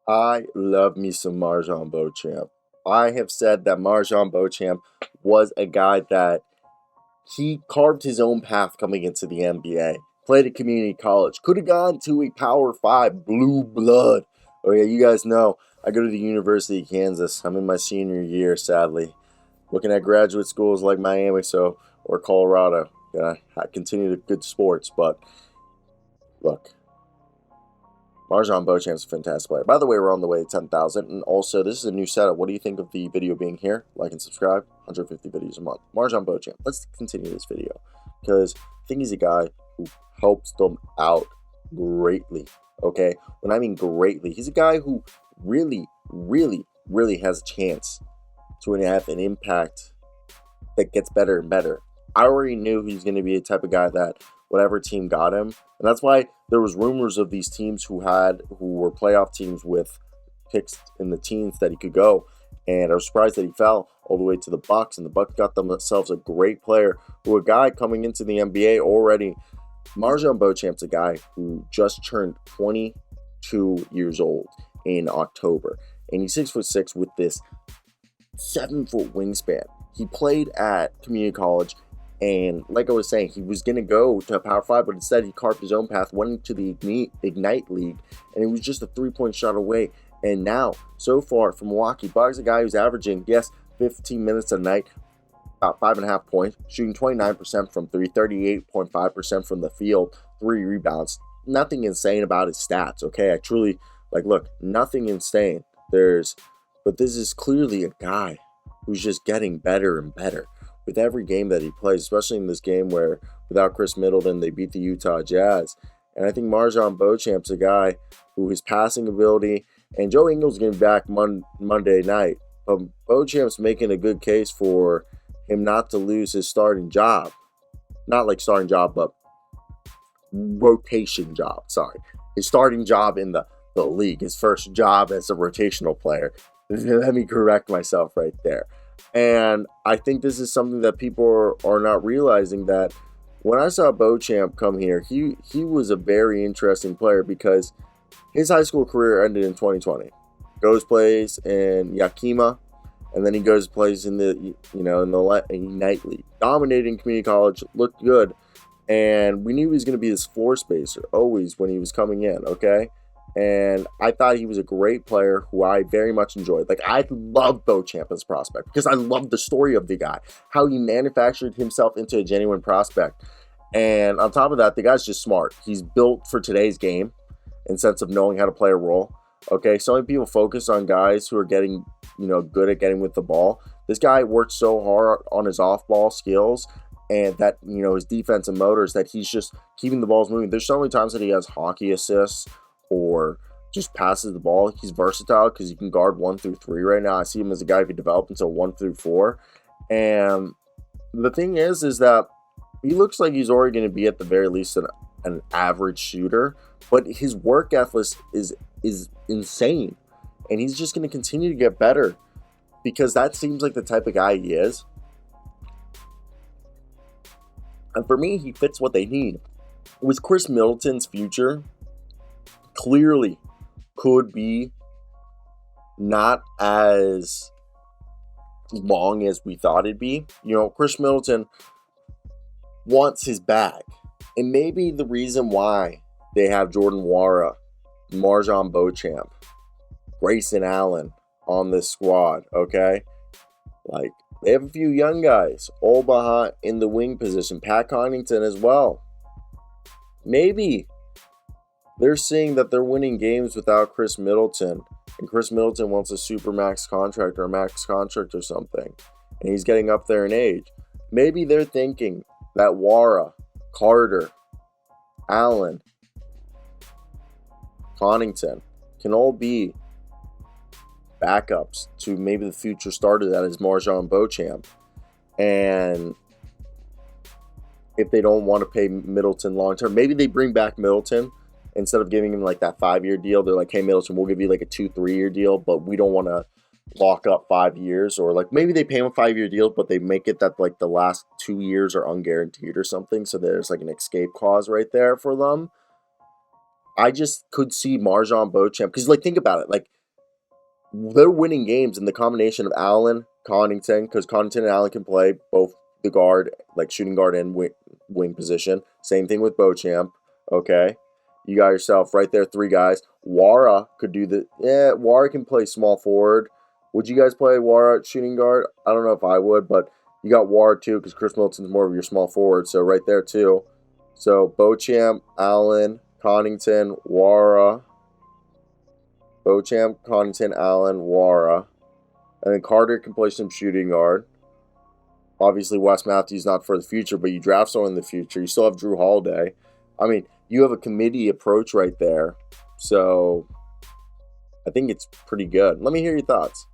I love me some Marjon Beauchamp. I have said that Marjon Beauchamp was a guy that he carved his own path coming into the NBA. Played at community college. Could have gone to a Power 5 blue blood. Oh, yeah, you guys know I go to the University of Kansas. I'm in my senior year, sadly. Looking at graduate schools like Miami or Colorado. I continue the good sports, but look, Marjon Beauchamp's a fantastic player. By the way, we're on the way to 10,000. And also, this is a new setup. What do you think of the video being here? Like and subscribe. 150 videos a month. Marjon Beauchamp. Let's continue this video. Because I think he's a guy who helps them out greatly. Okay? When I mean greatly, he's a guy who really, really, really has a chance to have an impact that gets better and better. I already knew he's going to be a type of guy that whatever team got him, and that's why there was rumors of these teams who were playoff teams with picks in the teens that he could go. And I was surprised that he fell all the way to the Bucks, and the Bucks got themselves a great player, a guy coming into the NBA already. Marjon Beauchamp's a guy who just turned 22 years old in October, and he's 6'6" with this 7-foot wingspan. He played at community college, and like I was saying, he was going to go to Power 5, but instead he carved his own path, went into the Ignite League, and he was just a three-point shot away. And now, so far, from Milwaukee Bucks, a guy who's averaging, 15 minutes a night, about 5.5 points, shooting 29% from 3, 38.5% from the field, 3 rebounds. Nothing insane about his stats, okay? I truly, look, nothing insane. But this is clearly a guy who's just getting better and better with every game that he plays, especially in this game where without Khris Middleton, they beat the Utah Jazz. And I think Marjon Beauchamp's a guy who his passing ability, and Joe Ingles getting back Monday night. But Beauchamp's making a good case for him not to lose his starting job. Not like starting job, but rotation job. Sorry. His starting job in the league. His first job as a rotational player. Let me correct myself right there. And I think this is something that people are not realizing, that when I saw Beauchamp come here, he was a very interesting player because his high school career ended in 2020. Goes plays in Yakima, and then he goes plays in the Ignite League. Dominating community college, looked good, and we knew he was going to be this floor spacer always when he was coming in, okay? And I thought he was a great player who I very much enjoyed. I love Beauchamp as a prospect because I love the story of the guy, how he manufactured himself into a genuine prospect. And on top of that, the guy's just smart. He's built for today's game in sense of knowing how to play a role. Okay, so many people focus on guys who are getting, good at getting with the ball. This guy worked so hard on his off-ball skills and that, his defense and motors, that he's just keeping the balls moving. There's so many times that he has hockey assists or just passes the ball. He's versatile because he can guard 1 through 3 right now. I see him as a guy who could develop until 1 through 4. And the thing is that he looks like he's already going to be at the very least an average shooter, but his work ethic is insane, and he's just going to continue to get better because that seems like the type of guy he is. And for me, he fits what they need. With Khris Middleton's future, clearly could be not as long as we thought it'd be. Khris Middleton wants his bag. And maybe the reason why they have Jordan Nwora, Marjon Beauchamp, Grayson Allen on this squad, okay? They have a few young guys all behind in the wing position. Pat Connaughton as well. Maybe they're seeing that they're winning games without Khris Middleton, and Khris Middleton wants a super max contract or a max contract or something, and he's getting up there in age. Maybe they're thinking that Nwora, Carter, Allen, Connaughton can all be backups to maybe the future starter that is Marjon Beauchamp. And if they don't want to pay Middleton long term, maybe they bring back Middleton. Instead of giving him that 5-year deal, they're like, hey, Middleton, we'll give you a 2-3-year deal, but we don't want to lock up 5 years. Or maybe they pay him a 5-year deal, but they make it that the last 2 years are unguaranteed or something. So there's an escape clause right there for them. I just could see Marjon Beauchamp, because think about it, they're winning games in the combination of Allen, Connaughton, because Connaughton and Allen can play both the guard, like shooting guard and wing position. Same thing with Beauchamp. Okay. You got yourself right there, 3 guys. Wara could do the. Yeah, Wara can play small forward. Would you guys play Wara at shooting guard? I don't know if I would, but you got Wara too, because Khris Middleton's more of your small forward. So right there too. So Beauchamp, Allen, Connaughton, Wara. Beauchamp, Connaughton, Allen, Wara. And then Carter can play some shooting guard. Obviously, Wes Matthews not for the future, but you draft someone in the future. You still have Drew Holiday. I mean, you have a committee approach right there. So I think it's pretty good. Let me hear your thoughts.